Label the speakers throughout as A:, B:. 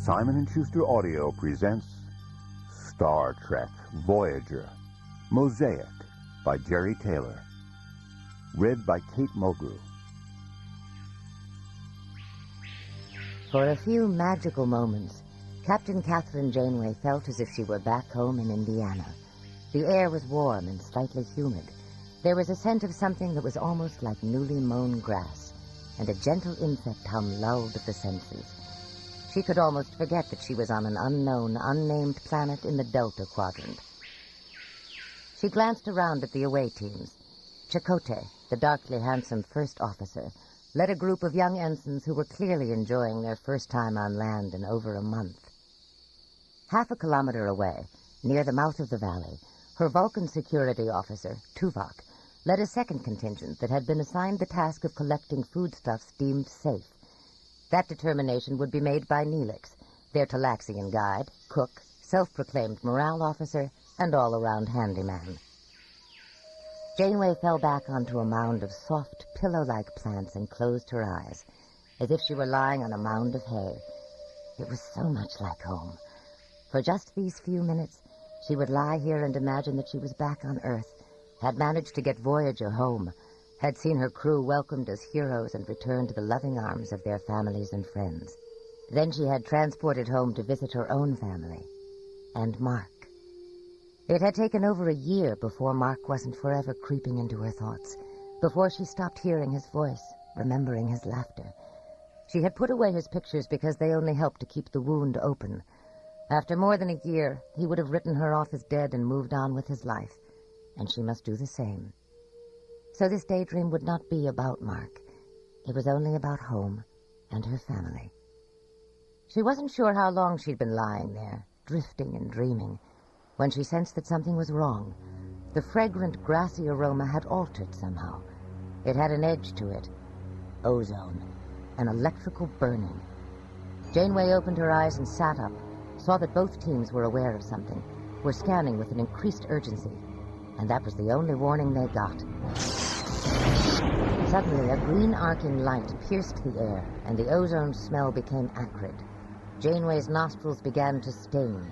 A: Simon & Schuster Audio presents Star Trek Voyager, Mosaic by Jerry Taylor. Read by Kate Mulgrew.
B: For a few magical moments, Captain Catherine Janeway felt as if she were back home in Indiana. The air was warm and slightly humid. There was a scent of something that was almost like newly mown grass, and a gentle insect hum lulled the senses. She could almost forget that she was on an unknown, unnamed planet in the Delta Quadrant. She glanced around at the away teams. Chakotay, the darkly handsome first officer, led a group of young ensigns who were clearly enjoying their first time on land in over a month. Half a kilometer away, near the mouth of the valley, her Vulcan security officer, Tuvok, led a second contingent that had been assigned the task of collecting foodstuffs deemed safe. That determination would be made by Neelix, their Talaxian guide, cook, self-proclaimed morale officer, and all-around handyman. Janeway fell back onto a mound of soft, pillow-like plants and closed her eyes, as if she were lying on a mound of hay. It was so much like home. For just these few minutes, she would lie here and imagine that she was back on Earth, had managed to get Voyager home, had seen her crew welcomed as heroes and returned to the loving arms of their families and friends. Then she had transported home to visit her own family, and Mark. It had taken over a year before Mark wasn't forever creeping into her thoughts, before she stopped hearing his voice, remembering his laughter. She had put away his pictures because they only helped to keep the wound open. After more than a year, he would have written her off as dead and moved on with his life, and she must do the same. So this daydream would not be about Mark. It was only about home and her family. She wasn't sure how long she'd been lying there, drifting and dreaming, when she sensed that something was wrong. The fragrant, grassy aroma had altered somehow. It had an edge to it. Ozone. An electrical burning. Janeway opened her eyes and sat up, saw that both teams were aware of something, were scanning with an increased urgency, and that was the only warning they got. Suddenly, a green arcing light pierced the air, and the ozone smell became acrid. Janeway's nostrils began to sting.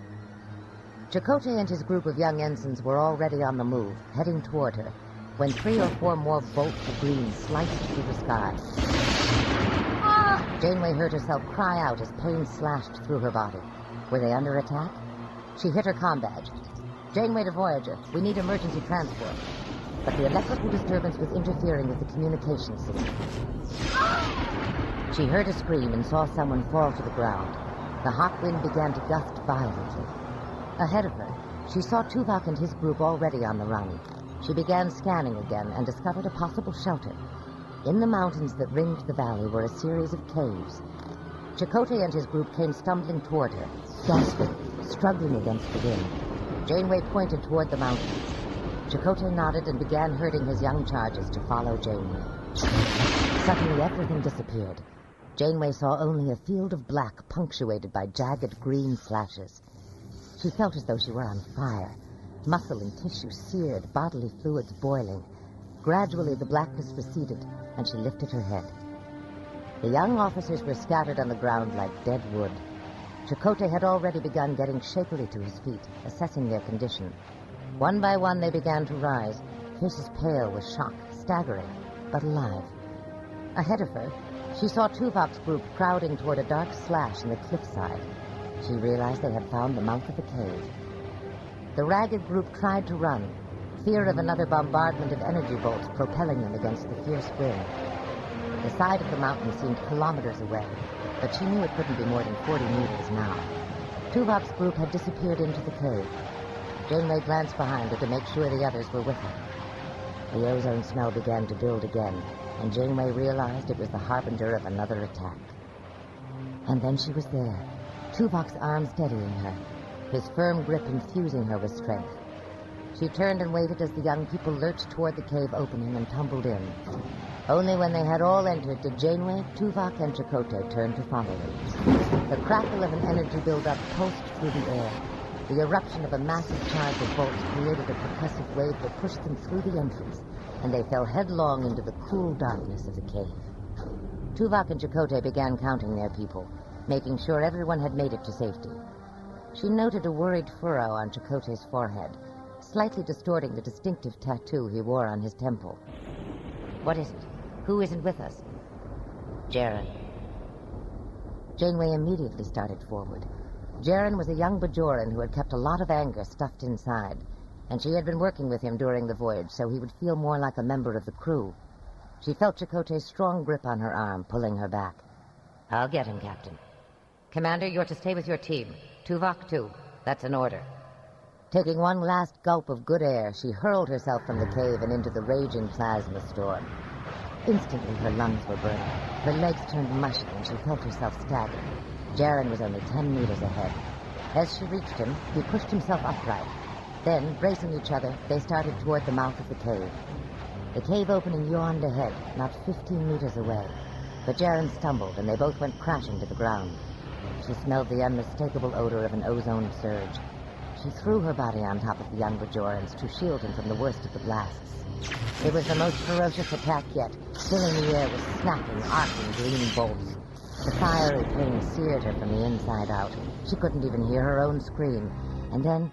B: Chakotay and his group of young ensigns were already on the move, heading toward her, when 3 or 4 more bolts of green sliced through the sky. Ah! Janeway heard herself cry out as pain slashed through her body. Were they under attack? She hit her comm badge. Janeway to Voyager. We need emergency transport. But the electrical disturbance was interfering with the communication system. She heard a scream and saw someone fall to the ground. The hot wind began to gust violently. Ahead of her, she saw Tuvok and his group already on the run. She began scanning again and discovered a possible shelter. In the mountains that ringed the valley were a series of caves. Chakotay and his group came stumbling toward her, gasping, struggling against the wind. Janeway pointed toward the mountains. Chakotay nodded and began herding his young charges to follow Janeway. Suddenly, everything disappeared. Janeway saw only a field of black punctuated by jagged green flashes. She felt as though she were on fire, muscle and tissue seared, bodily fluids boiling. Gradually, the blackness receded, and she lifted her head. The young officers were scattered on the ground like dead wood. Chakotay had already begun getting shakily to his feet, assessing their condition. One by one, they began to rise, faces pale with shock, staggering, but alive. Ahead of her, she saw Tuvok's group crowding toward a dark slash in the cliffside. She realized they had found the mouth of a cave. The ragged group tried to run, fear of another bombardment of energy bolts propelling them against the fierce wind. The side of the mountain seemed kilometers away, but she knew it couldn't be more than 40 meters now. Tuvok's group had disappeared into the cave. Janeway glanced behind her to make sure the others were with her. The ozone smell began to build again, and Janeway realized it was the harbinger of another attack. And then she was there, Tuvok's arm steadying her, his firm grip infusing her with strength. She turned and waited as the young people lurched toward the cave opening and tumbled in. Only when they had all entered did Janeway, Tuvok, and Chakotay turn to follow them. The crackle of an energy buildup pulsed through the air. The eruption of a massive charge of bolts created a percussive wave that pushed them through the entrance, and they fell headlong into the cool darkness of the cave. Tuvok and Chakotay began counting their people. making sure everyone had made it to safety. She noted a worried furrow on Chakotay's forehead, slightly distorting the distinctive tattoo he wore on his temple. What is it? Who isn't with us? Jaren. Janeway immediately started forward. Jaren was a young Bajoran who had kept a lot of anger stuffed inside, and she had been working with him during the voyage so he would feel more like a member of the crew. She felt Chakotay's strong grip on her arm, pulling her back. I'll get him, Captain. Commander, you're to stay with your team. Tuvok, too. That's an order. Taking one last gulp of good air, she hurled herself from the cave and into the raging plasma storm. Instantly, her lungs were burning. Her legs turned mushy, and she felt herself stagger. Jaren was only 10 meters ahead. As she reached him, he pushed himself upright. Then, bracing each other, they started toward the mouth of the cave. The cave opening yawned ahead, not 15 meters away. But Jaren stumbled, and they both went crashing to the ground. She smelled the unmistakable odor of an ozone surge. She threw her body on top of the young Bajorans to shield him from the worst of the blasts. It was the most ferocious attack yet, filling the air with snapping, arcing green bolts. The fiery pain seared her from the inside out. She couldn't even hear her own scream. And then,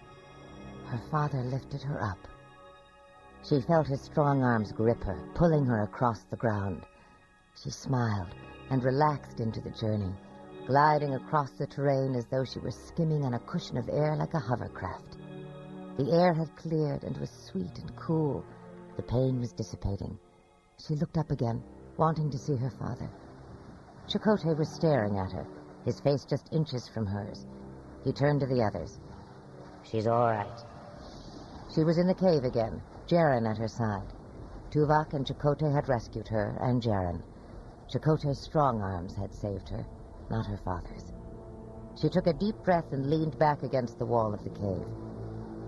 B: her father lifted her up. She felt his strong arms grip her, pulling her across the ground. She smiled and relaxed into the journey, gliding across the terrain as though she were skimming on a cushion of air like a hovercraft. The air had cleared and was sweet and cool. The pain was dissipating. She looked up again, wanting to see her father. Chakotay was staring at her, his face just inches from hers. He turned to the others. She's all right. She was in the cave again, Jaren at her side. Tuvok and Chakotay had rescued her and Jaren. Chakotay's strong arms had saved her, not her father's. She took a deep breath and leaned back against the wall of the cave.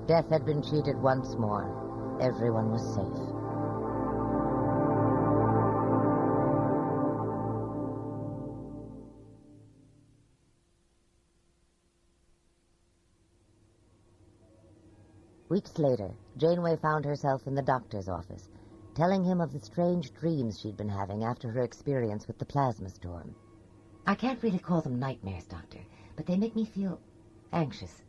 B: Death had been cheated once more. Everyone was safe. Weeks later, Janeway found herself in the doctor's office, telling him of the strange dreams she'd been having after her experience with the plasma storm. I can't really call them nightmares, Doctor, but they make me feel anxious.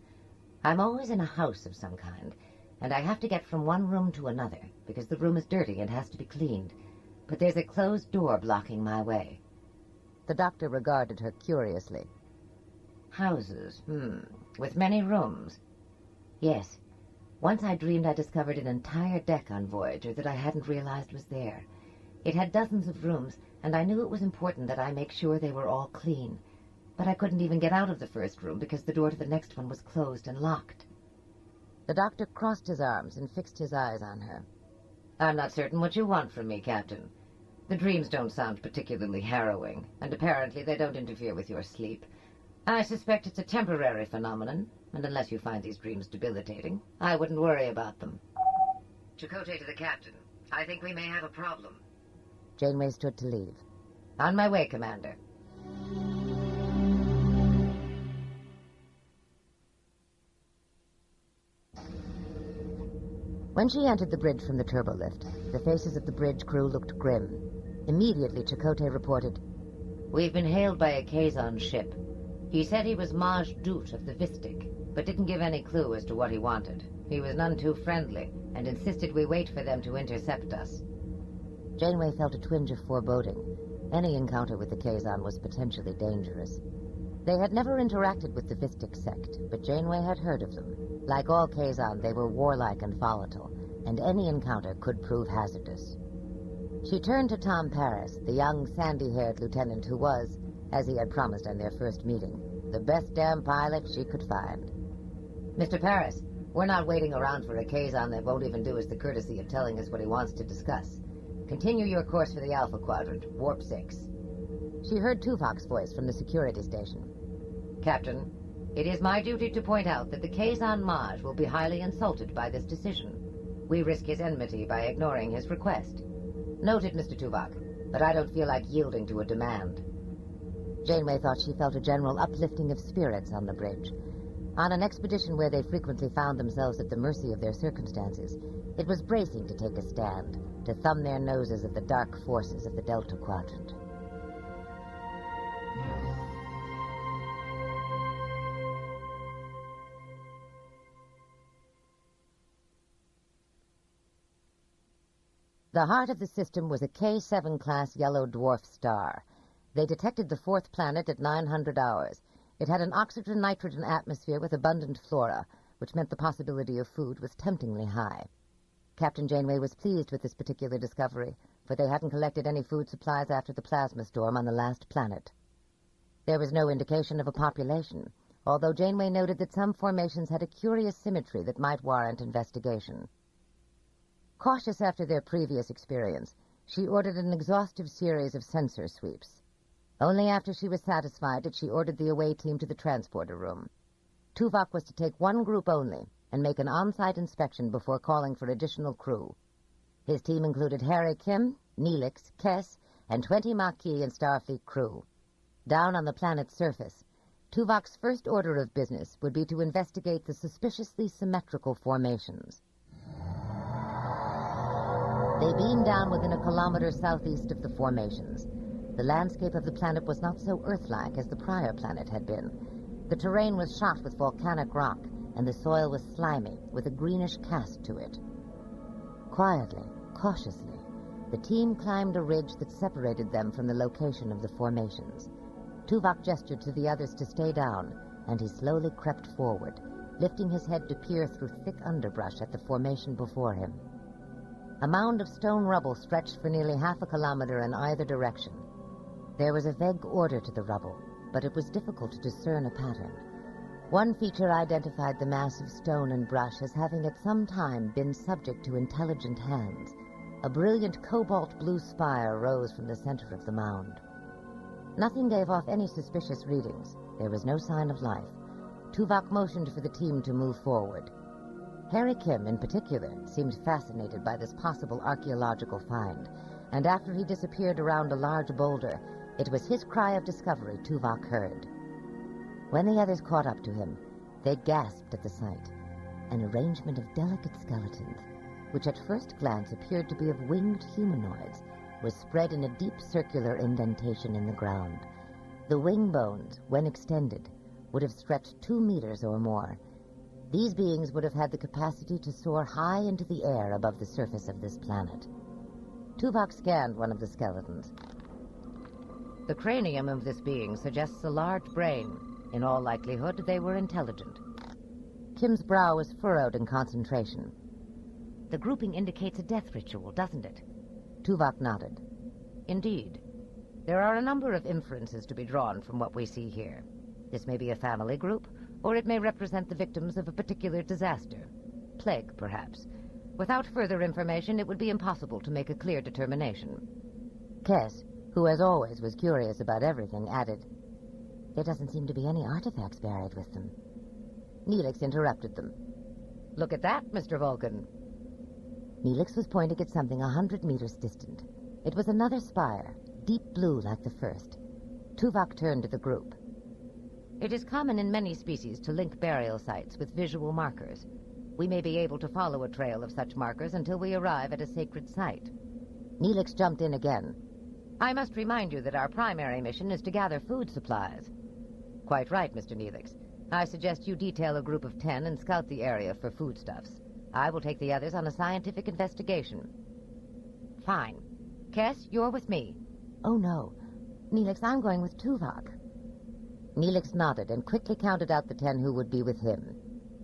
B: I'm always in a house of some kind, and I have to get from one room to another, because the room is dirty and has to be cleaned. But there's a closed door blocking my way. The doctor regarded her curiously. Houses, with many rooms. Yes. Once I dreamed I discovered an entire deck on Voyager that I hadn't realized was there. It had dozens of rooms, and I knew it was important that I make sure they were all clean. But I couldn't even get out of the first room because the door to the next one was closed and locked. The doctor crossed his arms and fixed his eyes on her. I'm not certain what you want from me, Captain. The dreams don't sound particularly harrowing, and apparently they don't interfere with your sleep. I suspect it's a temporary phenomenon, and unless you find these dreams debilitating, I wouldn't worry about them. Chakotay to the captain. I think we may have a problem. Janeway stood to leave. On my way, Commander. When she entered the bridge from the turbolift, the faces of the bridge crew looked grim. Immediately, Chakotay reported, We've been hailed by a Quaison ship. He said he was Maj Dut of the Vistic, but didn't give any clue as to what he wanted. He was none too friendly, and insisted we wait for them to intercept us. Janeway felt a twinge of foreboding. Any encounter with the Quaison was potentially dangerous. They had never interacted with the Vistic sect, but Janeway had heard of them. Like all Quaison, they were warlike and volatile, and any encounter could prove hazardous. She turned to Tom Paris, the young, sandy-haired lieutenant who was, as he had promised on their first meeting, the best damn pilot she could find. Mr. Paris, we're not waiting around for a Quaison that won't even do us the courtesy of telling us what he wants to discuss. Continue your course for the Alpha Quadrant, Warp 6. She heard Tuvok's voice from the security station. Captain, it is my duty to point out that the Quaison Maj will be highly insulted by this decision. We risk his enmity by ignoring his request. Noted, Mr. Tuvok, but I don't feel like yielding to a demand. Janeway thought she felt a general uplifting of spirits on the bridge. On an expedition where they frequently found themselves at the mercy of their circumstances, it was bracing to take a stand, to thumb their noses at the dark forces of the Delta Quadrant. The heart of the system was a K7 class yellow dwarf star. They detected the fourth planet at 900 hours. It had an oxygen-nitrogen atmosphere with abundant flora, which meant the possibility of food was temptingly high. Captain Janeway was pleased with this particular discovery, for they hadn't collected any food supplies after the plasma storm on the last planet. There was no indication of a population, although Janeway noted that some formations had a curious symmetry that might warrant investigation. Cautious after their previous experience, she ordered an exhaustive series of sensor sweeps. Only after she was satisfied did she order the away team to the transporter room. Tuvok was to take one group only and make an on-site inspection before calling for additional crew. His team included Harry Kim, Neelix, Kess, and 20 Maquis and Starfleet crew. Down on the planet's surface, Tuvok's first order of business would be to investigate the suspiciously symmetrical formations. They beamed down within a kilometer southeast of the formations. The landscape of the planet was not so Earth-like as the prior planet had been. The terrain was shot with volcanic rock, and the soil was slimy, with a greenish cast to it. Quietly, cautiously, the team climbed a ridge that separated them from the location of the formations. Tuvok gestured to the others to stay down, and he slowly crept forward, lifting his head to peer through thick underbrush at the formation before him. A mound of stone rubble stretched for nearly half a kilometer in either direction. There was a vague order to the rubble, but it was difficult to discern a pattern. One feature identified the mass of stone and brush as having at some time been subject to intelligent hands. A brilliant cobalt blue spire rose from the center of the mound. Nothing gave off any suspicious readings. There was no sign of life. Tuvok motioned for the team to move forward. Harry Kim, in particular, seemed fascinated by this possible archaeological find, and after he disappeared around a large boulder, it was his cry of discovery Tuvok heard. When the others caught up to him, they gasped at the sight. An arrangement of delicate skeletons, which at first glance appeared to be of winged humanoids, was spread in a deep circular indentation in the ground. The wing bones, when extended, would have stretched 2 meters or more. These beings would have had the capacity to soar high into the air above the surface of this planet. Tuvok scanned one of the skeletons. The cranium of this being suggests a large brain. In all likelihood, they were intelligent. Kim's brow was furrowed in concentration. The grouping indicates a death ritual, doesn't it? Tuvok nodded. Indeed. There are a number of inferences to be drawn from what we see here. This may be a family group, or it may represent the victims of a particular disaster. Plague, perhaps. Without further information, it would be impossible to make a clear determination. Kess, who as always was curious about everything, added, "There doesn't seem to be any artifacts buried with them." Neelix interrupted them. "Look at that, Mr. Vulcan." Neelix was pointing at something 100 meters distant. It was another spire, deep blue like the first. Tuvok turned to the group. "It is common in many species to link burial sites with visual markers. We may be able to follow a trail of such markers until we arrive at a sacred site." Neelix jumped in again. "I must remind you that our primary mission is to gather food supplies." "Quite right, Mr. Neelix. I suggest you detail a group of 10 and scout the area for foodstuffs. I will take the others on a scientific investigation." "Fine. Kess, you're with me." "Oh, no. Neelix, I'm going with Tuvok." Neelix nodded and quickly counted out the 10 who would be with him.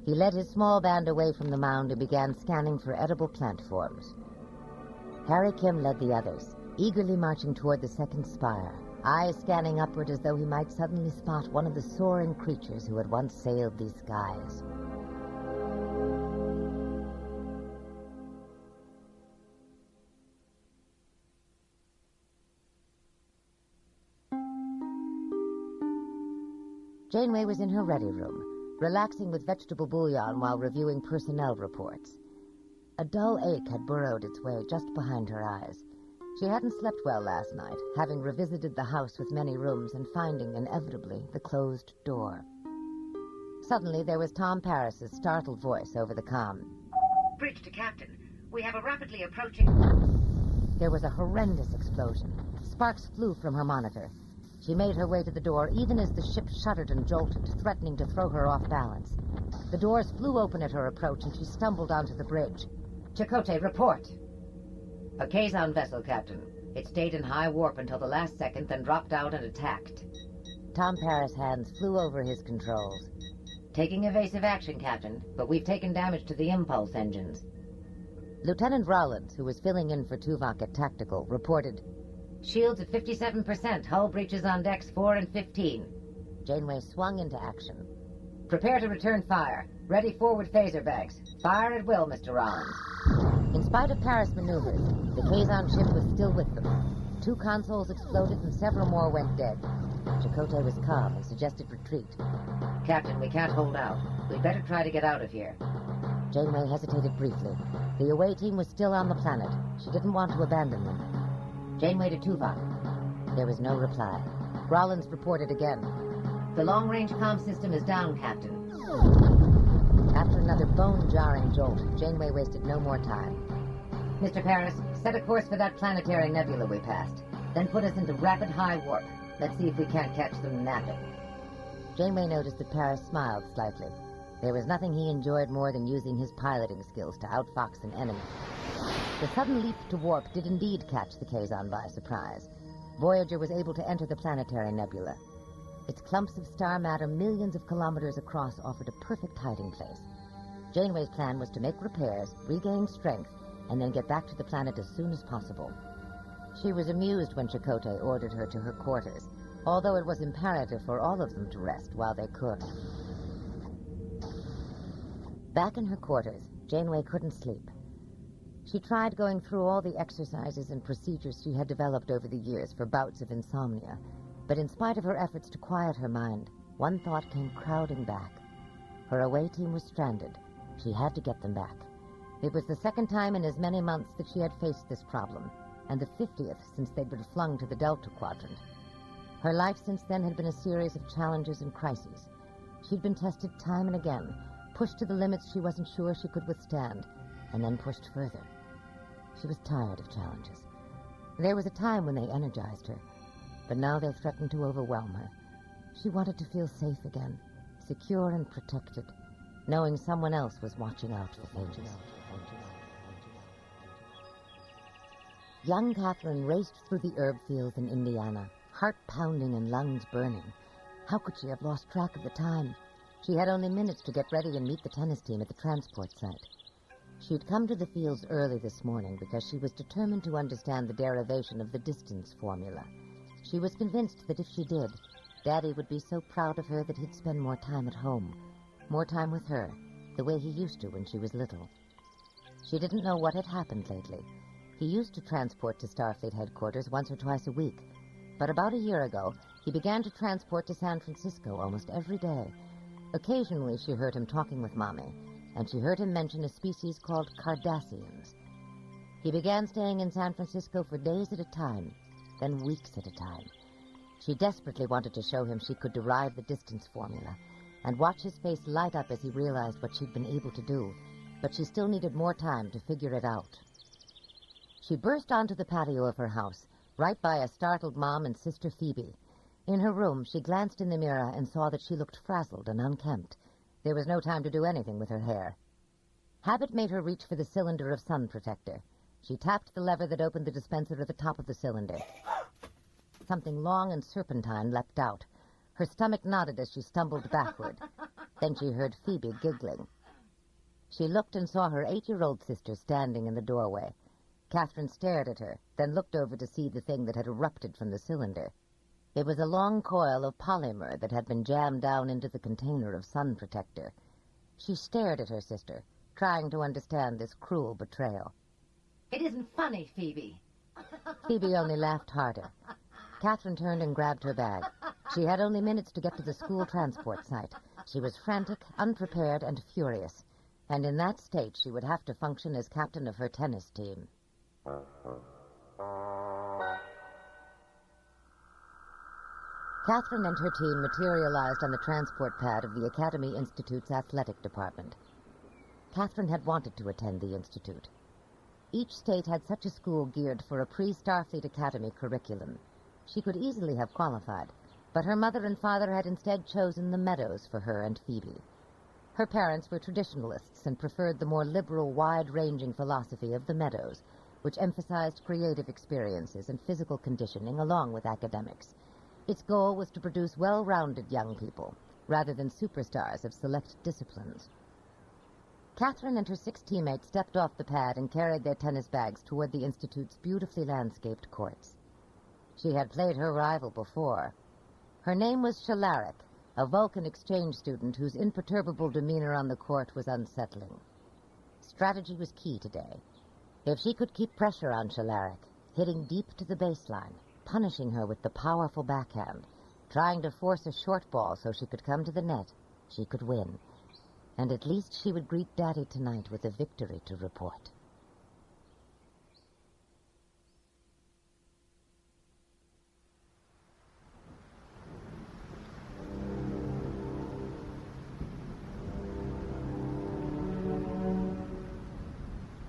B: He led his small band away from the mound and began scanning for edible plant forms. Harry Kim led the others, eagerly marching toward the second spire, eyes scanning upward as though he might suddenly spot one of the soaring creatures who had once sailed these skies. Janeway was in her ready room, relaxing with vegetable bouillon while reviewing personnel reports. A dull ache had burrowed its way just behind her eyes. She hadn't slept well last night, having revisited the house with many rooms and finding, inevitably, the closed door. Suddenly, there was Tom Paris's startled voice over the comm. "Bridge to Captain. We have a rapidly approaching..." There was a horrendous explosion. Sparks flew from her monitor. She made her way to the door even as the ship shuddered and jolted, threatening to throw her off balance. The doors flew open at her approach, and she stumbled onto the bridge. "Chakotay, report." A Quaison vessel, Captain. It stayed in high warp until the last second, then dropped out and attacked. Tom Paris' hands flew over his controls. Taking evasive action, Captain, but we've taken damage to the impulse engines. Lieutenant Rollins, who was filling in for Tuvok at Tactical, reported, "Shields at 57%, hull breaches on decks 4 and 15. Janeway swung into action. "Prepare to return fire. Ready forward phaser bags. Fire at will, Mr. Rollins." In spite of Paris maneuvers, the Quaison ship was still with them. 2 consoles exploded and several more went dead. Chakotay was calm and suggested retreat. "Captain, we can't hold out. We'd better try to get out of here." Janeway hesitated briefly. The away team was still on the planet. She didn't want to abandon them. "Janeway to Tuvok." There was no reply. Rollins reported again. "The long-range comm system is down, Captain." After another bone-jarring jolt, Janeway wasted no more time. "Mr. Paris, set a course for that planetary nebula we passed. Then put us into rapid high warp. Let's see if we can't catch them napping." Janeway noticed that Paris smiled slightly. There was nothing he enjoyed more than using his piloting skills to outfox an enemy. The sudden leap to warp did indeed catch the Quaison by surprise. Voyager was able to enter the planetary nebula. Its clumps of star matter millions of kilometers across offered a perfect hiding place. Janeway's plan was to make repairs, regain strength, and then get back to the planet as soon as possible. She was amused when Chakotay ordered her to her quarters, although it was imperative for all of them to rest while they could. Back in her quarters, Janeway couldn't sleep. She tried going through all the exercises and procedures she had developed over the years for bouts of insomnia, but in spite of her efforts to quiet her mind, one thought came crowding back. Her away team was stranded. She had to get them back. It was the second time in as many months that she had faced this problem, and the 50th since they'd been flung to the Delta Quadrant. Her life since then had been a series of challenges and crises. She'd been tested time and again, pushed to the limits she wasn't sure she could withstand, and then pushed further. She was tired of challenges. There was a time when they energized her, but now they threatened to overwhelm her. She wanted to feel safe again, secure and protected, knowing someone else was watching out for things. Young Catherine raced through the herb fields in Indiana, heart pounding and lungs burning. How could she have lost track of the time? She had only minutes to get ready and meet the tennis team at the transport site. She'd come to the fields early this morning because she was determined to understand the derivation of the distance formula. She was convinced that if she did, Daddy would be so proud of her that he'd spend more time at home, more time with her, the way he used to when she was little. She didn't know what had happened lately. He used to transport to Starfleet headquarters once or twice a week, but about a year ago, he began to transport to San Francisco almost every day. Occasionally, she heard him talking with Mommy, and she heard him mention a species called Cardassians. He began staying in San Francisco for days at a time, then weeks at a time. She desperately wanted to show him she could derive the distance formula, and watch his face light up as he realized what she'd been able to do, but she still needed more time to figure it out. She burst onto the patio of her house, right by a startled Mom and Sister Phoebe. In her room, she glanced in the mirror and saw that she looked frazzled and unkempt. There was no time to do anything with her hair. Habit made her reach for the cylinder of sun protector. She tapped the lever that opened the dispenser at the top of the cylinder. Something long and serpentine leapt out. Her stomach knotted as she stumbled backward. Then she heard Phoebe giggling. She looked and saw her 8-year-old sister standing in the doorway. Catherine stared at her, then looked over to see the thing that had erupted from the cylinder. It was a long coil of polymer that had been jammed down into the container of sun protector. She stared at her sister, trying to understand this cruel betrayal. "It isn't funny, Phoebe." Phoebe only laughed harder. Catherine turned and grabbed her bag. She had only minutes to get to the school transport site. She was frantic, unprepared, and furious. And in that state, she would have to function as captain of her tennis team. Catherine and her team materialized on the transport pad of the Academy Institute's athletic department. Catherine had wanted to attend the institute. Each state had such a school geared for a pre-Starfleet Academy curriculum. She could easily have qualified, but her mother and father had instead chosen the Meadows for her and Phoebe. Her parents were traditionalists and preferred the more liberal, wide-ranging philosophy of the Meadows, which emphasized creative experiences and physical conditioning along with academics. Its goal was to produce well-rounded young people, rather than superstars of select disciplines. Catherine and her 6 teammates stepped off the pad and carried their tennis bags toward the Institute's beautifully landscaped courts. She had played her rival before. Her name was Shalaric, a Vulcan exchange student whose imperturbable demeanor on the court was unsettling. Strategy was key today. If she could keep pressure on Shalaric, hitting deep to the baseline, punishing her with the powerful backhand, trying to force a short ball so she could come to the net, she could win. And at least she would greet Daddy tonight with a victory to report.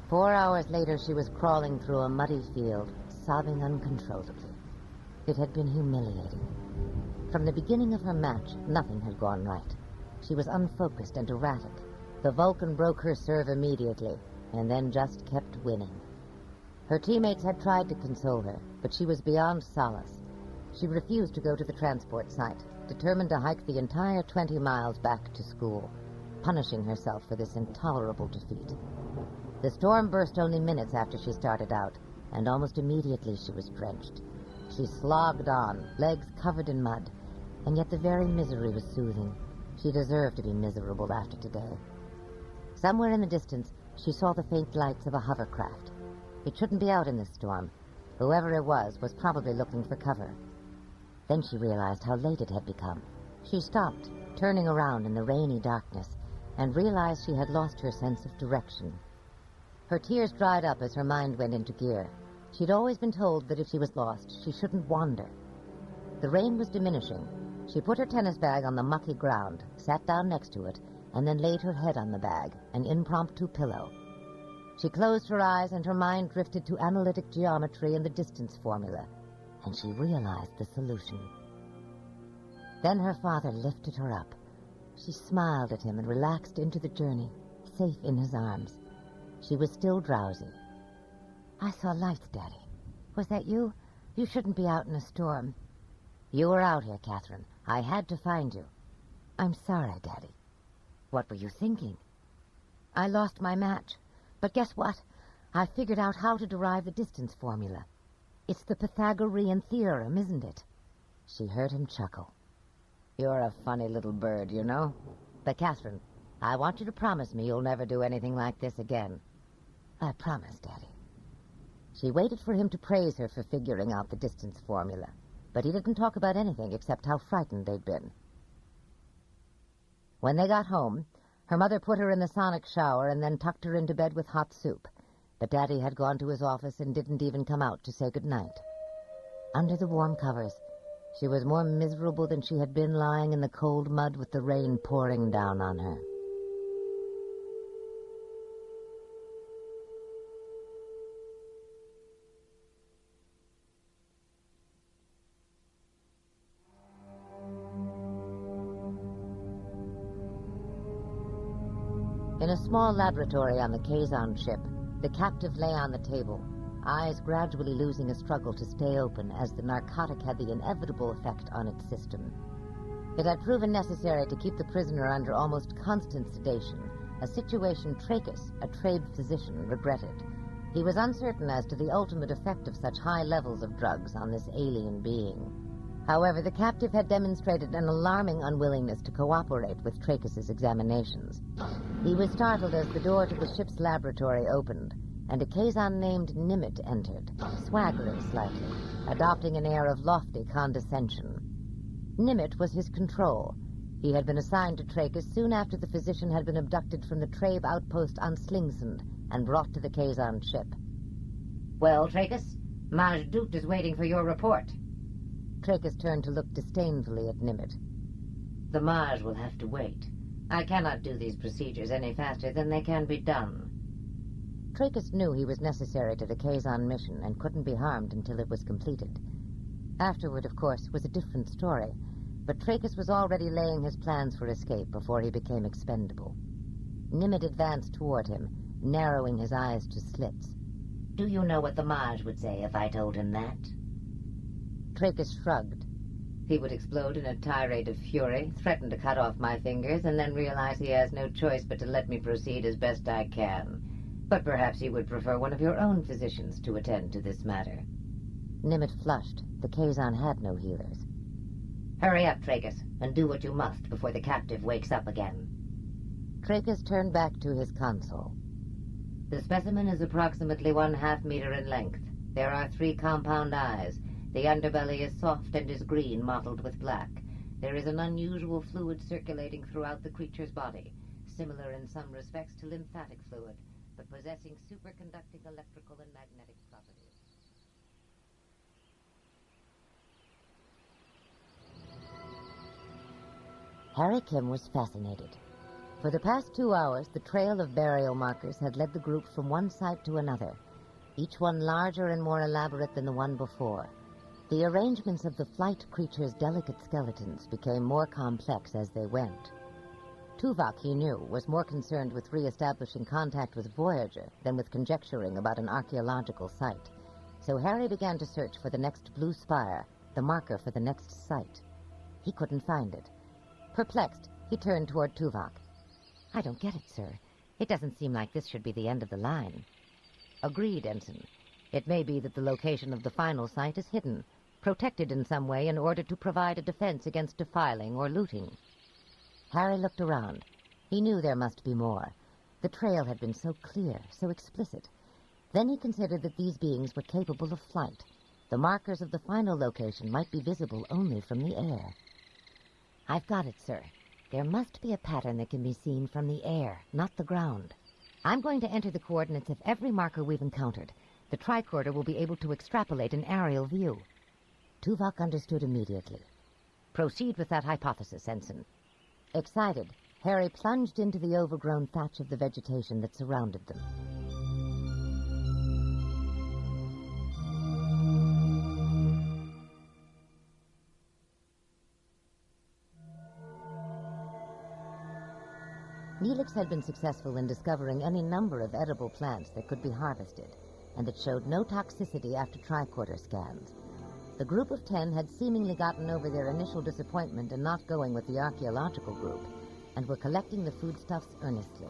B: Four hours later, she was crawling through a muddy field, sobbing uncontrollably. It had been humiliating. From the beginning of her match, nothing had gone right. She was unfocused and erratic. The Vulcan broke her serve immediately, and then just kept winning. Her teammates had tried to console her, but she was beyond solace. She refused to go to the transport site, determined to hike the entire 20 miles back to school, punishing herself for this intolerable defeat. The storm burst only minutes after she started out, and almost immediately she was drenched. She slogged on, legs covered in mud, and yet the very misery was soothing. She deserved to be miserable after today. Somewhere in the distance, she saw the faint lights of a hovercraft. It shouldn't be out in this storm. Whoever it was probably looking for cover. Then she realized how late it had become. She stopped, turning around in the rainy darkness, and realized she had lost her sense of direction. Her tears dried up as her mind went into gear. She'd always been told that if she was lost, she shouldn't wander. The rain was diminishing. She put her tennis bag on the mucky ground, sat down next to it, and then laid her head on the bag, an impromptu pillow. She closed her eyes and her mind drifted to analytic geometry and the distance formula, and she realized the solution. Then her father lifted her up. She smiled at him and relaxed into the journey, safe in his arms. She was still drowsy. "I saw lights, Daddy. Was that you? You shouldn't be out in a storm." "You were out here, Catherine. I had to find you." "I'm sorry, Daddy." "What were you thinking?" "I lost my match. But guess what? I figured out how to derive the distance formula. It's the Pythagorean theorem, isn't it?" She heard him chuckle. "You're a funny little bird, you know. But, Catherine, I want you to promise me you'll never do anything like this again." "I promise, Daddy." She waited for him to praise her for figuring out the distance formula, but he didn't talk about anything except how frightened they'd been. When they got home, her mother put her in the sonic shower and then tucked her into bed with hot soup, but Daddy had gone to his office and didn't even come out to say goodnight. Under the warm covers, she was more miserable than she had been lying in the cold mud with the rain pouring down on her. In a small laboratory on the Quaison ship, the captive lay on the table, eyes gradually losing a struggle to stay open as the narcotic had the inevitable effect on its system. It had proven necessary to keep the prisoner under almost constant sedation, a situation Trachis, a trained physician, regretted. He was uncertain as to the ultimate effect of such high levels of drugs on this alien being. However, the captive had demonstrated an alarming unwillingness to cooperate with Trachis' examinations. He was startled as the door to the ship's laboratory opened, and a Quaison named Nimet entered, swaggering slightly, adopting an air of lofty condescension. Nimet was his control. He had been assigned to Trachis soon after the physician had been abducted from the Trave outpost on Slingsand and brought to the Quaison ship. "Well, Trachis, Maj Dut is waiting for your report." Trachis turned to look disdainfully at Nimet. "The Maj will have to wait. I cannot do these procedures any faster than they can be done." Trachis knew he was necessary to the Quaison mission and couldn't be harmed until it was completed. Afterward, of course, was a different story, but Trachis was already laying his plans for escape before he became expendable. Nimet advanced toward him, narrowing his eyes to slits.
C: Do you know what the Mage would say if I told him that?
B: Trachis shrugged.
C: He would explode in a tirade of fury, threaten to cut off my fingers, and then realize he has no choice but to let me proceed as best I can. But perhaps he would prefer one of your own physicians to attend to this matter.
B: Nimitz flushed. The Quaison had no healers.
C: Hurry up, Trachis, and do what you must before the captive wakes up again.
B: Trachis turned back to his console.
C: The specimen is approximately 1/2 meter in length. There are 3 compound eyes. The underbelly is soft and is green, mottled with black. There is an unusual fluid circulating throughout the creature's body, similar in some respects to lymphatic fluid, but possessing superconducting electrical and magnetic properties.
B: Harry Kim was fascinated. For the past 2 hours, the trail of burial markers had led the group from one site to another, each one larger and more elaborate than the one before. The arrangements of the flight creature's delicate skeletons became more complex as they went. Tuvok, he knew, was more concerned with re-establishing contact with Voyager than with conjecturing about an archaeological site. So Harry began to search for the next blue spire, the marker for the next site. He couldn't find it. Perplexed, he turned toward Tuvok. "I don't get it, sir. It doesn't seem like this should be the end of the line." "Agreed, Ensign. It may be that the location of the final site is hidden, protected in some way in order to provide a defense against defiling or looting." Harry looked around. He knew there must be more. The trail had been so clear, so explicit. Then he considered that these beings were capable of flight. The markers of the final location might be visible only from the air. "I've got it, sir. There must be a pattern that can be seen from the air, not the ground. I'm going to enter the coordinates of every marker we've encountered. The tricorder will be able to extrapolate an aerial view." Tuvok understood immediately. "Proceed with that hypothesis, Ensign." Excited, Harry plunged into the overgrown thatch of the vegetation that surrounded them. Neelix had been successful in discovering any number of edible plants that could be harvested, and that showed no toxicity after tricorder scans. The group of 10 had seemingly gotten over their initial disappointment in not going with the archaeological group, and were collecting the foodstuffs earnestly.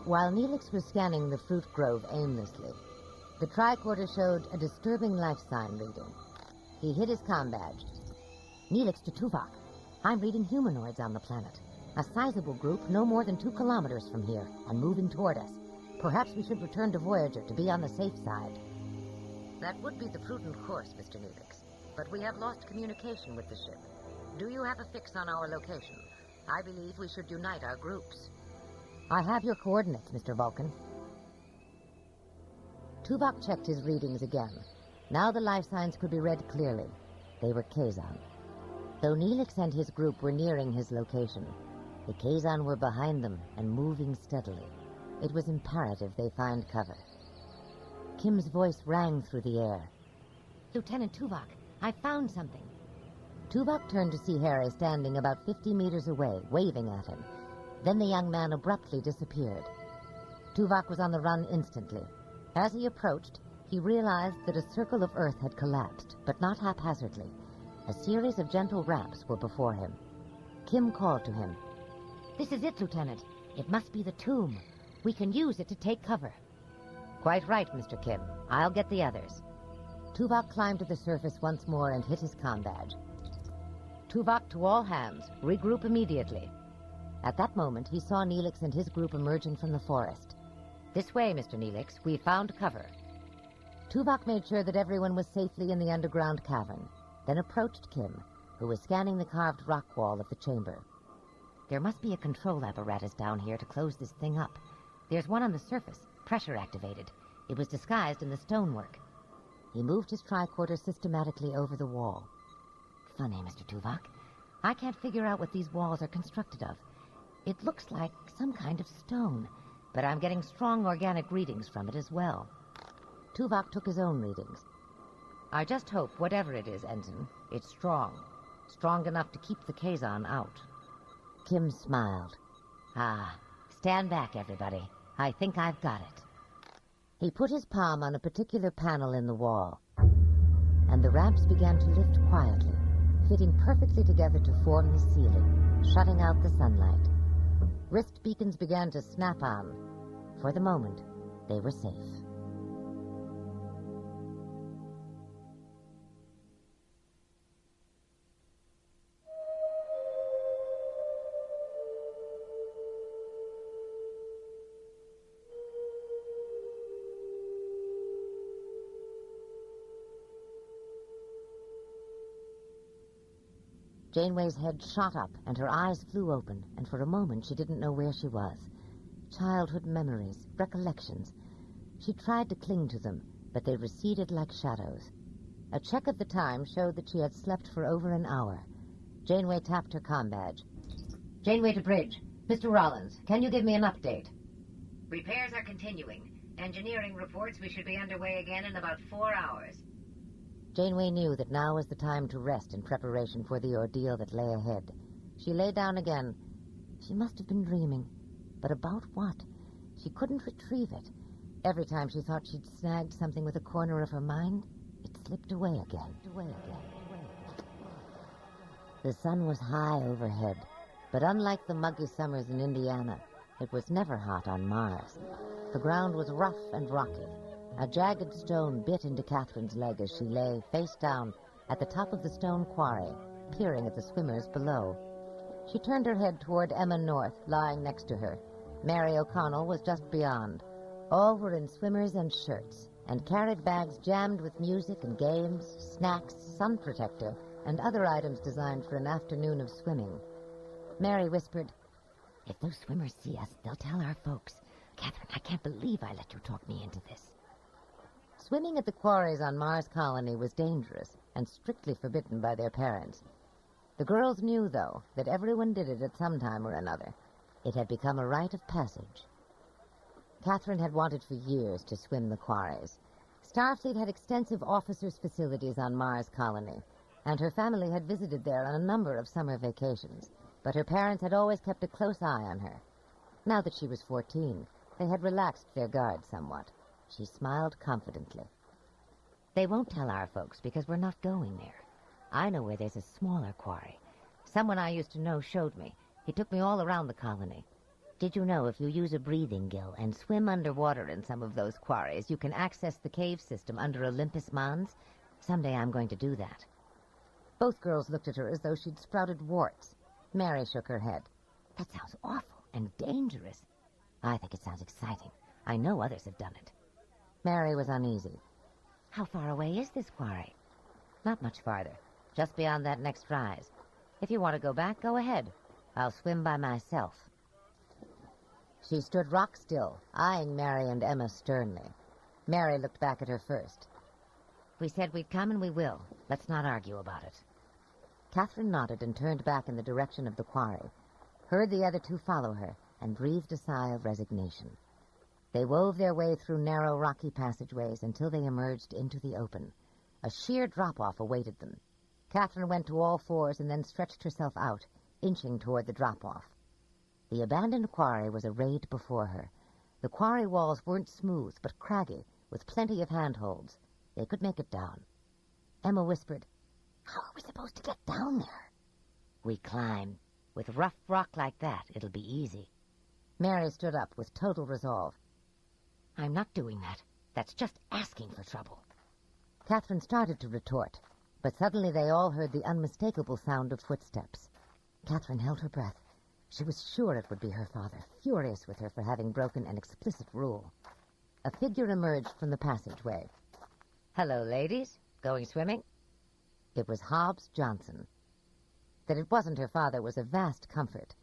B: While Neelix was scanning the fruit grove aimlessly, the tricorder showed a disturbing life sign reading. He hid his comm badge. "Neelix to Tuvok. I'm reading humanoids on the planet. A sizable group no more than 2 kilometers from here, and moving toward us. Perhaps we should return to Voyager to be on the safe side." "That would be the prudent course, Mr. Neelix. But we have lost communication with the ship. Do you have a fix on our location? I believe we should unite our groups." "I have your coordinates, Mr. Vulcan." Tuvok checked his readings again. Now the life signs could be read clearly. They were Quaison. Though Neelix and his group were nearing his location, the Quaison were behind them and moving steadily. It was imperative they find cover. Kim's voice rang through the air. "Lieutenant Tuvok, I found something." Tuvok turned to see Harry standing about 50 meters away, waving at him. Then the young man abruptly disappeared. Tuvok was on the run instantly. As he approached, he realized that a circle of earth had collapsed, but not haphazardly. A series of gentle ramps were before him. Kim called to him. "This is it, Lieutenant. It must be the tomb. We can use it to take cover." "Quite right, Mr. Kim. I'll get the others." Tuvok climbed to the surface once more and hit his comm badge. "Tuvok to all hands. Regroup immediately." At that moment, he saw Neelix and his group emerging from the forest. "This way, Mr. Neelix. We found cover." Tuvok made sure that everyone was safely in the underground cavern, then approached Kim, who was scanning the carved rock wall of the chamber. "There must be a control apparatus down here to close this thing up. There's one on the surface, pressure activated. It was disguised in the stonework." He moved his tricorder systematically over the wall. "Funny, Mr. Tuvok. I can't figure out what these walls are constructed of. It looks like some kind of stone, but I'm getting strong organic readings from it as well." Tuvok took his own readings. "I just hope, whatever it is, Ensign, it's strong. Strong enough to keep the Quaison out." Kim smiled. "Ah, stand back, everybody. I think I've got it." He put his palm on a particular panel in the wall, and the ramps began to lift quietly, fitting perfectly together to form the ceiling, shutting out the sunlight. Rift beacons began to snap on. For the moment, they were safe. Janeway's head shot up, and her eyes flew open, and for a moment she didn't know where she was. Childhood memories, recollections. She tried to cling to them, but they receded like shadows. A check of the time showed that she had slept for over an hour. Janeway tapped her comm badge.
C: Janeway to bridge. Mr. Rollins, can you give me an update? Repairs are continuing. Engineering reports we should be underway again in about 4 hours.
B: Janeway knew that now was the time to rest in preparation for the ordeal that lay ahead. She lay down again. She must have been dreaming. But about what? She couldn't retrieve it. Every time she thought she'd snagged something with a corner of her mind, it slipped away again. The sun was high overhead, but unlike the muggy summers in Indiana, it was never hot on Mars. The ground was rough and rocky. A jagged stone bit into Catherine's leg as she lay, face down, at the top of the stone quarry, peering at the swimmers below. She turned her head toward Emma North, lying next to her. Mary O'Connell was just beyond. All were in swimmers and shirts, and carried bags jammed with music and games, snacks, sun protector, and other items designed for an afternoon of swimming. Mary whispered, "If those swimmers see us, they'll tell our folks. Catherine, I can't believe I let you talk me into this." Swimming at the quarries on Mars Colony was dangerous and strictly forbidden by their parents. The girls knew, though, that everyone did it at some time or another. It had become a rite of passage. Catherine had wanted for years to swim the quarries. Starfleet had extensive officers' facilities on Mars Colony, and her family had visited there on a number of summer vacations. But her parents had always kept a close eye on her. Now that she was 14, they had relaxed their guard somewhat. She smiled confidently. "They won't tell our folks because we're not going there. I know where there's a smaller quarry. Someone I used to know showed me. He took me all around the colony. Did you know if you use a breathing gill and swim underwater in some of those quarries, you can access the cave system under Olympus Mons? Someday I'm going to do that." Both girls looked at her as though she'd sprouted warts. Mary shook her head. "That sounds awful and dangerous." "I think it sounds exciting. I know others have done it." Mary was uneasy. "How far away is this quarry?" "Not much farther. Just beyond that next rise. If you want to go back, go ahead. I'll swim by myself." She stood rock still, eyeing Mary and Emma sternly. Mary looked back at her first. "We said we'd come and we will. Let's not argue about it." Catherine nodded and turned back in the direction of the quarry, heard the other two follow her, and breathed a sigh of resignation. They wove their way through narrow, rocky passageways until they emerged into the open. A sheer drop-off awaited them. Catherine went to all fours and then stretched herself out, inching toward the drop-off. The abandoned quarry was arrayed before her. The quarry walls weren't smooth, but craggy, with plenty of handholds. They could make it down. Emma whispered, "How are we supposed to get down there?" "We climb. With rough rock like that, it'll be easy." Mary stood up with total resolve. "I'm not doing that. That's just asking for trouble." Catherine started to retort, but suddenly they all heard the unmistakable sound of footsteps. Catherine held her breath. She was sure it would be her father, furious with her for having broken an explicit rule. A figure emerged from the passageway. "Hello, ladies. Going swimming?" It was Hobbs Johnson. That it wasn't her father was a vast comfort,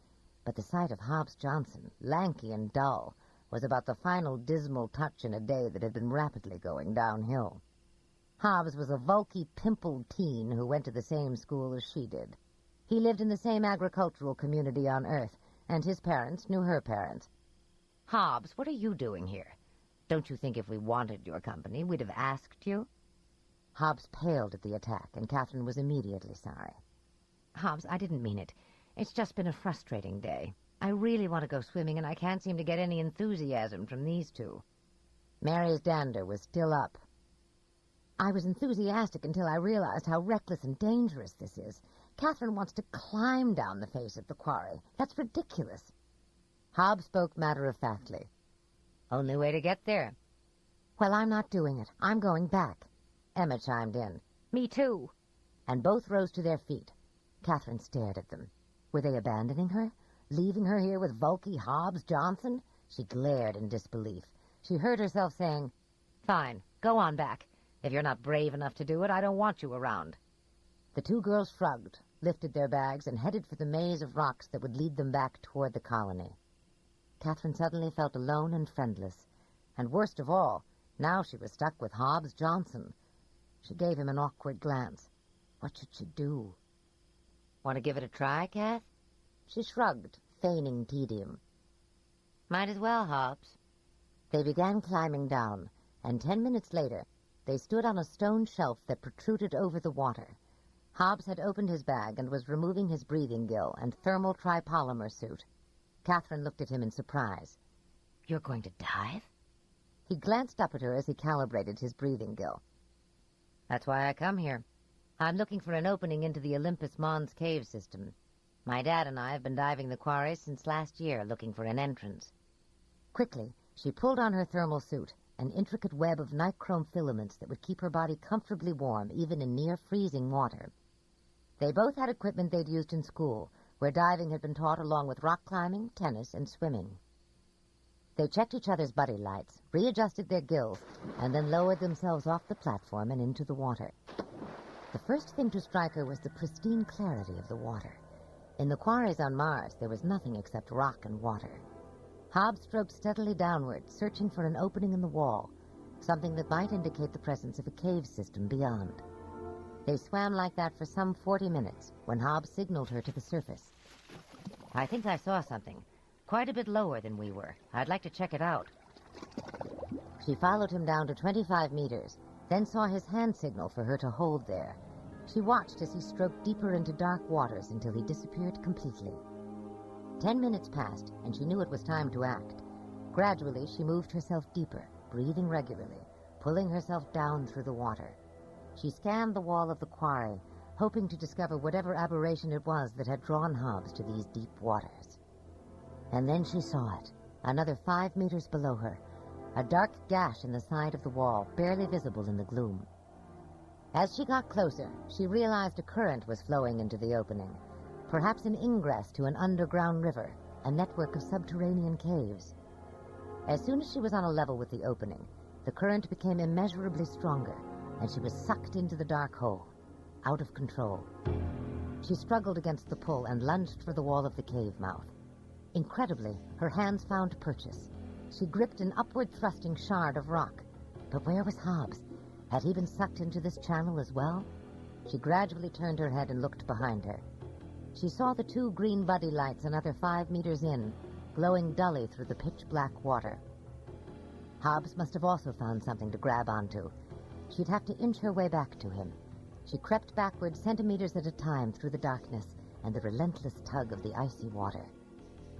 B: but the sight of Hobbs Johnson, lanky and dull, was about the final dismal touch in a day that had been rapidly going downhill. Hobbs was a bulky, pimpled teen who went to the same school as she did. He lived in the same agricultural community on Earth, and his parents knew her parents. "Hobbs, what are you doing here? Don't you think if we wanted your company, we'd have asked you?" Hobbs paled at the attack, and Catherine was immediately sorry. "Hobbs, I didn't mean it. It's just been a frustrating day. I really want to go swimming, and I can't seem to get any enthusiasm from these two." Mary's dander was still up. I was enthusiastic until I realized how reckless and dangerous this is. Catherine wants to climb down the face of the quarry. That's ridiculous. Hobbs spoke matter-of-factly.
C: Only way to get there.
B: Well, I'm not doing it. I'm going back. Emma chimed in. Me too. And both rose to their feet. Catherine stared at them. Were they abandoning her? Leaving her here with Volke, Hobbs, Johnson? She glared in disbelief. She heard herself saying,
C: Fine, go on back. If you're not brave enough to do it, I don't want you around.
B: The two girls shrugged, lifted their bags, and headed for the maze of rocks that would lead them back toward the colony. Catherine suddenly felt alone and friendless. And worst of all, now she was stuck with Hobbs Johnson. She gave him an awkward glance. What should she do?
C: Want to give it a try, Kath?
B: She shrugged, feigning tedium.
C: Might as well, Hobbs.
B: They began climbing down, and 10 minutes later, they stood on a stone shelf that protruded over the water. Hobbs had opened his bag and was removing his breathing gill and thermal tripolymer suit. Catherine looked at him in surprise.
C: You're going to dive?
B: He glanced up at her as he calibrated his breathing gill.
C: That's why I come here. I'm looking for an opening into the Olympus Mons cave system. My dad and I have been diving the quarry since last year, looking for an entrance.
B: Quickly, she pulled on her thermal suit, an intricate web of nichrome filaments that would keep her body comfortably warm, even in near-freezing water. They both had equipment they'd used in school, where diving had been taught along with rock climbing, tennis, and swimming. They checked each other's buddy lights, readjusted their gills, and then lowered themselves off the platform and into the water. The first thing to strike her was the pristine clarity of the water. In the quarries on Mars, there was nothing except rock and water. Hobbs stroked steadily downward, searching for an opening in the wall, something that might indicate the presence of a cave system beyond. They swam like that for some 40 minutes when Hobbs signaled her to the surface.
C: I think I saw something, quite a bit lower than we were. I'd like to check it out.
B: She followed him down to 25 meters, then saw his hand signal for her to hold there. She watched as he stroked deeper into dark waters until he disappeared completely. 10 minutes passed, and she knew it was time to act. Gradually, she moved herself deeper, breathing regularly, pulling herself down through the water. She scanned the wall of the quarry, hoping to discover whatever aberration it was that had drawn Hobbs to these deep waters. And then she saw it, another 5 meters below her, a dark gash in the side of the wall, barely visible in the gloom. As she got closer, she realized a current was flowing into the opening, perhaps an ingress to an underground river, a network of subterranean caves. As soon as she was on a level with the opening, the current became immeasurably stronger, and she was sucked into the dark hole, out of control. She struggled against the pull and lunged for the wall of the cave mouth. Incredibly, her hands found purchase. She gripped an upward-thrusting shard of rock. But where was Hobbs? Had he been sucked into this channel as well? She gradually turned her head and looked behind her. She saw the two green buddy lights another 5 meters in, glowing dully through the pitch-black water. Hobbs must have also found something to grab onto. She'd have to inch her way back to him. She crept backward centimeters at a time through the darkness and the relentless tug of the icy water.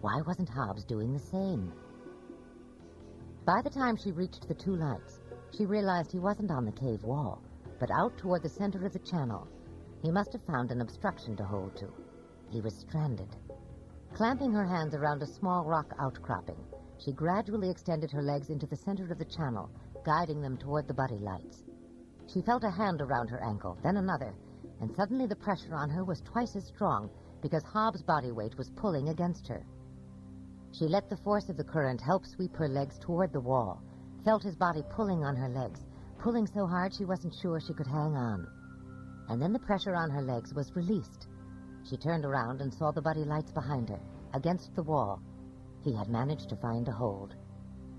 B: Why wasn't Hobbs doing the same? By the time she reached the two lights, she realized he wasn't on the cave wall, but out toward the center of the channel. He must have found an obstruction to hold to. He was stranded. Clamping her hands around a small rock outcropping, she gradually extended her legs into the center of the channel, guiding them toward the buddy lights. She felt a hand around her ankle, then another, and suddenly the pressure on her was twice as strong because Hobbs' body weight was pulling against her. She let the force of the current help sweep her legs toward the wall, felt his body pulling on her legs, pulling so hard she wasn't sure she could hang on. And then the pressure on her legs was released. She turned around and saw the buddy lights behind her, against the wall. He had managed to find a hold.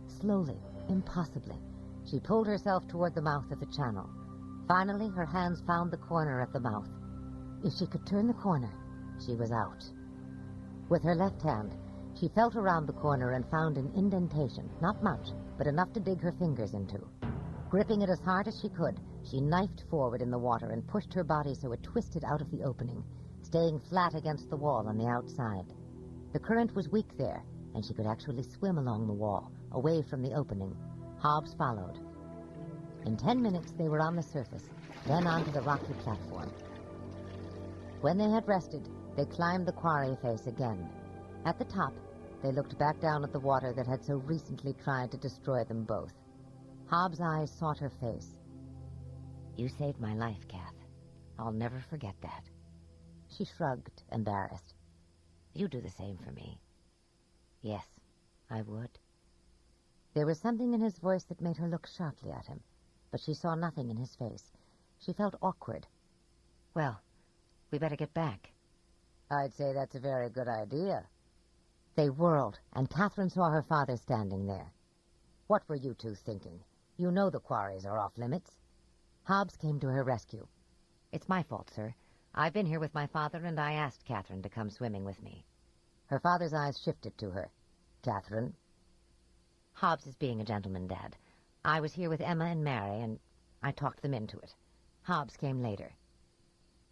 B: Slowly, impossibly, she pulled herself toward the mouth of the channel. Finally, her hands found the corner at the mouth. If she could turn the corner, she was out. With her left hand, she felt around the corner and found an indentation, not much, but enough to dig her fingers into. Gripping it as hard as she could, she knifed forward in the water and pushed her body so it twisted out of the opening, staying flat against the wall on the outside. The current was weak there, and she could actually swim along the wall, away from the opening. Hobbs followed. In 10 minutes, they were on the surface, then onto the rocky platform. When they had rested, they climbed the quarry face again. At the top, they looked back down at the water that had so recently tried to destroy them both. Hobbs' eyes sought her face. "You saved my life, Kath. I'll never forget that." She shrugged, embarrassed. "You do the same for me." "Yes, I would." There was something in his voice that made her look sharply at him, but she saw nothing in his face. She felt awkward. "Well, we better get back." "I'd say that's a very good idea." They whirled, and Catherine saw her father standing there. "What were you two thinking? You know the quarries are off limits." Hobbs came to her rescue. "It's my fault, sir. I've been here with my father, and I asked Catherine to come swimming with me." Her father's eyes shifted to her. "Catherine?" "Hobbs is being a gentleman, Dad. I was here with Emma and Mary, and I talked them into it. Hobbs came later."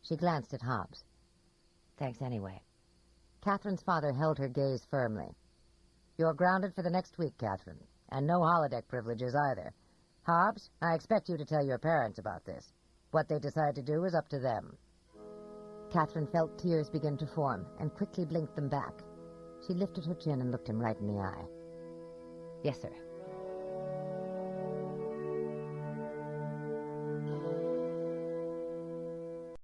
B: She glanced at Hobbs. "Thanks anyway." Catherine's father held her gaze firmly. "You're grounded for the next week, Catherine, and no holodeck privileges either. Hobbs, I expect you to tell your parents about this. What they decide to do is up to them." Catherine felt tears begin to form and quickly blinked them back. She lifted her chin and looked him right in the eye. "Yes, sir."